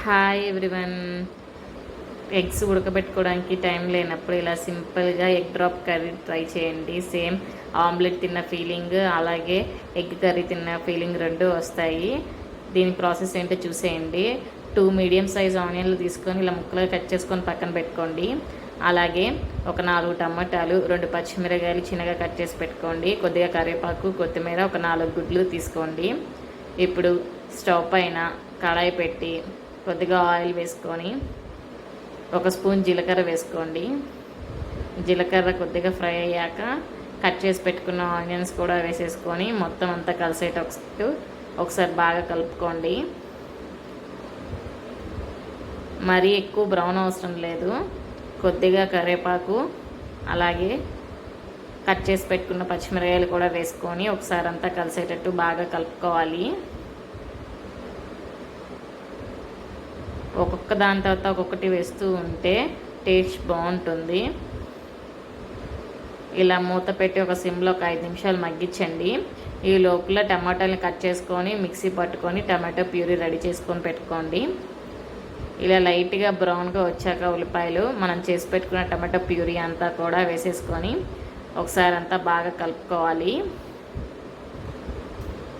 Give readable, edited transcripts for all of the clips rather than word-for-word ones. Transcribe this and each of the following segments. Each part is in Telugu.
Hi everyone. ఎగ్స్ ఉడకబెట్టుకోవడానికి టైం లేనప్పుడు ఇలా సింపుల్గా ఎగ్ డ్రాప్ కర్రీ ట్రై చేయండి. సేమ్ ఆమ్లెట్ తిన్న ఫీలింగ్ అలాగే ఎగ్ కర్రీ తిన్న ఫీలింగ్ రెండు వస్తాయి. దీని ప్రాసెస్ ఏంటో చూసేయండి. 2 మీడియం సైజ్ ఆనియన్లు తీసుకొని ఇలా ముక్కలుగా కట్ చేసుకొని పక్కన పెట్టుకోండి. అలాగే ఒక 4 టమాటాలు, 2 పచ్చిమిరకాయలు చిన్నగా కట్ చేసి పెట్టుకోండి. కొద్దిగా కరివేపాకు, కొత్తిమీర, ఒక 4 గుడ్లు తీసుకోండి. ఇప్పుడు స్టవ్ పైన కడాయి పెట్టి కొద్దిగా ఆయిల్ వేసుకొని 1 స్పూన్ జీలకర్ర వేసుకోండి. జీలకర్ర కొద్దిగా ఫ్రై అయ్యాక కట్ చేసి పెట్టుకున్న ఆనియన్స్ కూడా వేసేసుకొని మొత్తం అంతా కలిసేటట్టు ఒకసారి బాగా కలుపుకోండి. మరీ ఎక్కువ బ్రౌన్ అవసరం లేదు. కొద్దిగా కరివేపాకు అలాగే కట్ చేసి పెట్టుకున్న పచ్చిమిరకాయలు కూడా వేసుకొని ఒకసారి అంతా కలిసేటట్టు బాగా కలుపుకోవాలి. ఒక్కొక్క దాని తర్వాత ఒక్కొక్కటి వేస్తూ ఉంటే టేస్ట్ బాగుంటుంది. ఇలా మూత పెట్టి ఒక సిమ్లో ఒక 5 నిమిషాలు మగ్గించండి. ఈ లోపల టమాటాలను కట్ చేసుకొని మిక్సీ పట్టుకొని టమాటో ప్యూరీ రెడీ చేసుకొని పెట్టుకోండి. ఇలా లైట్గా బ్రౌన్గా వచ్చాక ఉల్లిపాయలు మనం చేసి పెట్టుకున్న టమాటో ప్యూరీ అంతా కూడా వేసేసుకొని ఒకసారి అంతా బాగా కలుపుకోవాలి.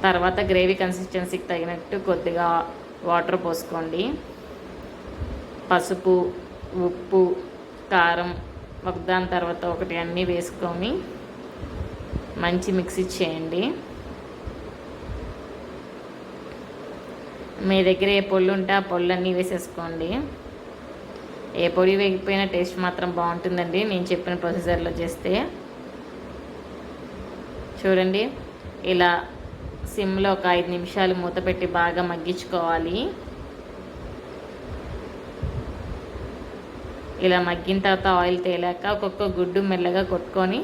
తర్వాత గ్రేవీ కన్సిస్టెన్సీకి తగినట్టు కొద్దిగా వాటర్ పోసుకోండి. పసుపు, ఉప్పు, కారం ఒకదాని తర్వాత ఒకటి అన్నీ వేసుకొని మంచి మిక్సీ చేయండి. మీ దగ్గర ఏ పొళ్ళు ఉంటే ఆ పొళ్ళన్నీ వేసేసుకోండి. ఏ పొడి వేగిపోయినా టేస్ట్ మాత్రం బాగుంటుందండి నేను చెప్పిన ప్రొసీజర్లో చేస్తే. చూడండి, ఇలా సిమ్లో ఒక 5 నిమిషాలు మూత పెట్టి బాగా మగ్గించుకోవాలి. ఇలా మగ్గిన తర్వాత ఆయిల్ తేలాక ఒక్కొక్క గుడ్డు మెల్లగా కొట్టుకొని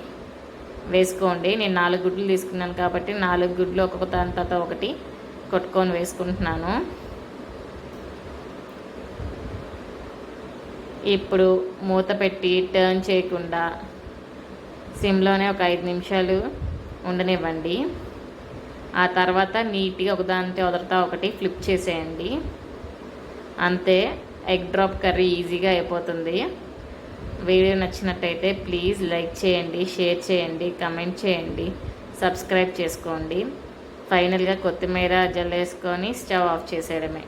వేసుకోండి. నేను 4 గుడ్లు తీసుకున్నాను కాబట్టి 4 గుడ్లు ఒక్కొక్క దాని తర్వాత ఒకటి కొట్టుకొని వేసుకుంటున్నాను. ఇప్పుడు మూత పెట్టి టర్న్ చేయకుండా సిమ్లోనే ఒక 5 నిమిషాలు ఉండనివ్వండి. ఆ తర్వాత నీట్గా ఒకదానితో వదలతా ఒకటి ఫ్లిప్ చేసేయండి. అంతే, ఎగ్ డ్రాప్ కర్రీ ఈజీగా అయిపోతుంది. వీడియో నచ్చినట్టయితే ప్లీజ్ లైక్ చేయండి, షేర్ చేయండి, కమెంట్ చేయండి, సబ్స్క్రైబ్ చేసుకోండి. ఫైనల్గా కొత్తిమీర జల్లేసుకొని స్టవ్ ఆఫ్ చేసేయడమే.